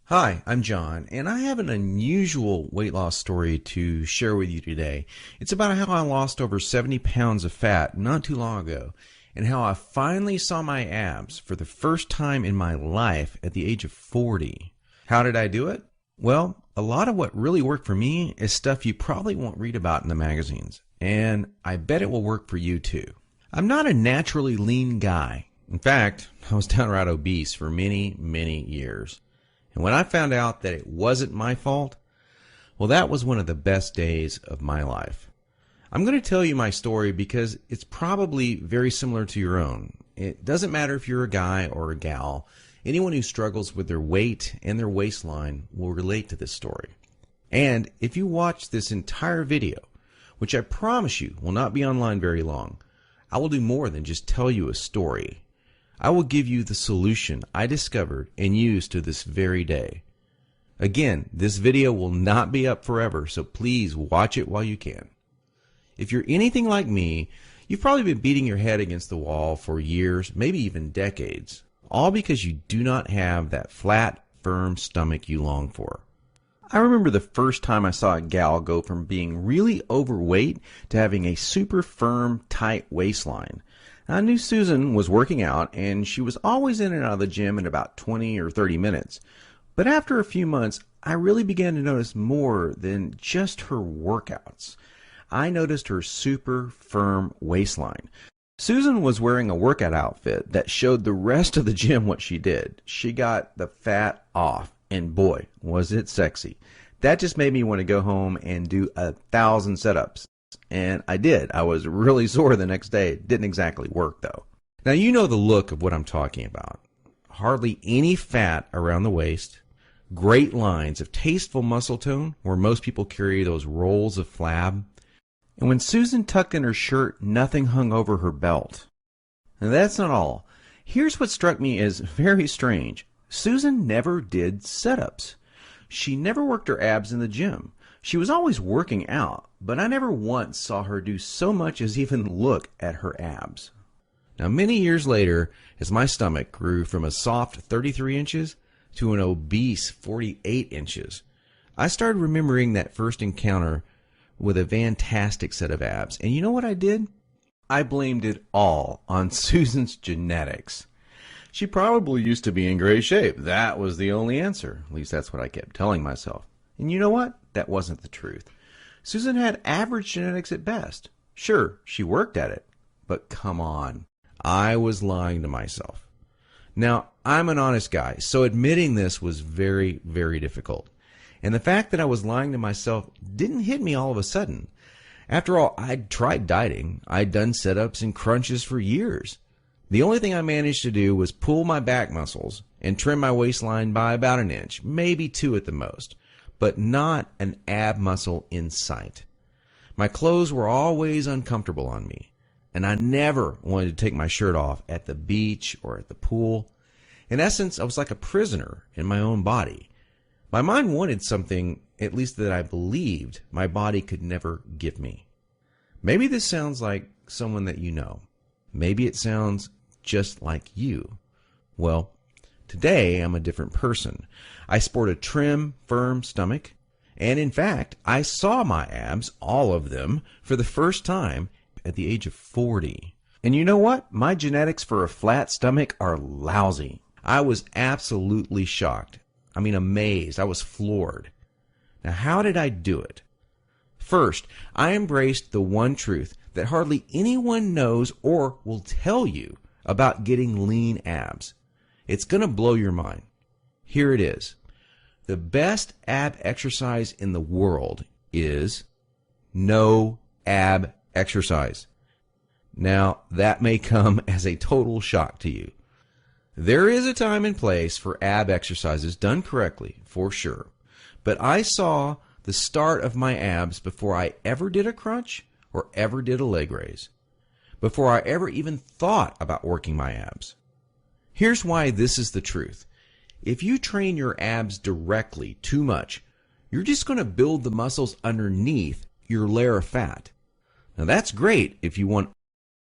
Hi, I'm John, and I have an unusual weight loss story to share with you today. It's about how I lost over 70 pounds of fat not too long ago, and how I finally saw my abs for the first time in my life at the age of 40. How did I do it? Well, a lot of what really worked for me is stuff you probably won't read about in the magazines, and I bet it will work for you too. I'm not a naturally lean guy. In fact, I was downright obese for many years. And when I found out that it wasn't my fault, well, that was one of the best days of my life. I'm going to tell you my story because it's probably very similar to your own. It doesn't matter if you're a guy or a gal. Anyone who struggles with their weight and their waistline will relate to this story. And if you watch this entire video, which I promise you will not be online very long, I will do more than just tell you a story. I will give you the solution I discovered and use to this very day. Again, this video will not be up forever, so please watch it while you can. If you're anything like me, you've probably been beating your head against the wall for years, maybe even decades, all because you do not have that flat, firm stomach you long for. I remember the first time I saw a gal go from being really overweight to having a super firm, tight waistline. I knew Susan was working out, and she was always in and out of the gym in about 20 or 30 minutes. But after a few months, I really began to notice more than just her workouts. I noticed her super firm waistline. Susan was wearing a workout outfit that showed the rest of the gym what she did. She got the fat off, and boy, was it sexy. That just made me want to go home and do 1,000 setups. And I did. I was really sore the next day. It didn't exactly work, though. Now, you know the look of what I'm talking about. Hardly any fat around the waist, great lines of tasteful muscle tone where most people carry those rolls of flab. And when Susan tucked in her shirt, nothing hung over her belt. And that's not all. Here's what struck me as very strange. Susan never did setups. She never worked her abs in the gym. She was always working out, but I never once saw her do so much as even look at her abs. Now, many years later, as my stomach grew from a soft 33 inches to an obese 48 inches, I started remembering that first encounter with a fantastic set of abs. And you know what I did? I blamed it all on Susan's genetics. She probably used to be in great shape. That was the only answer. At least that's what I kept telling myself. And you know what? That wasn't the truth. Susan had average genetics at best. Sure, she worked at it. But come on. I was lying to myself. Now, I'm an honest guy, so admitting this was very difficult. And the fact that I was lying to myself didn't hit me all of a sudden. After all, I'd tried dieting. I'd done sit-ups and crunches for years. The only thing I managed to do was pull my back muscles and trim my waistline by about an inch, maybe 2 at the most, but not an ab muscle in sight. My clothes were always uncomfortable on me, and I never wanted to take my shirt off at the beach or at the pool. In essence, I was like a prisoner in my own body. My mind wanted something, at least that I believed, my body could never give me. Maybe this sounds like someone that you know. Maybe it sounds just like you. Well, today I'm a different person. I sport a trim, firm stomach, and in fact, I saw my abs, all of them, for the first time at the age of 40. And you know what? My genetics for a flat stomach are lousy. I was absolutely shocked. I mean, amazed. I was floored. Now, how did I do it? First, I embraced the one truth that hardly anyone knows or will tell you about getting lean abs. It's going to blow your mind. Here it is. The best ab exercise in the world is no ab exercise. Now, that may come as a total shock to you. There is a time and place for ab exercises done correctly, for sure. But I saw the start of my abs before I ever did a crunch or ever did a leg raise, before I ever even thought about working my abs. Here's why this is the truth. If you train your abs directly too much, you're just going to build the muscles underneath your layer of fat. Now that's great if you want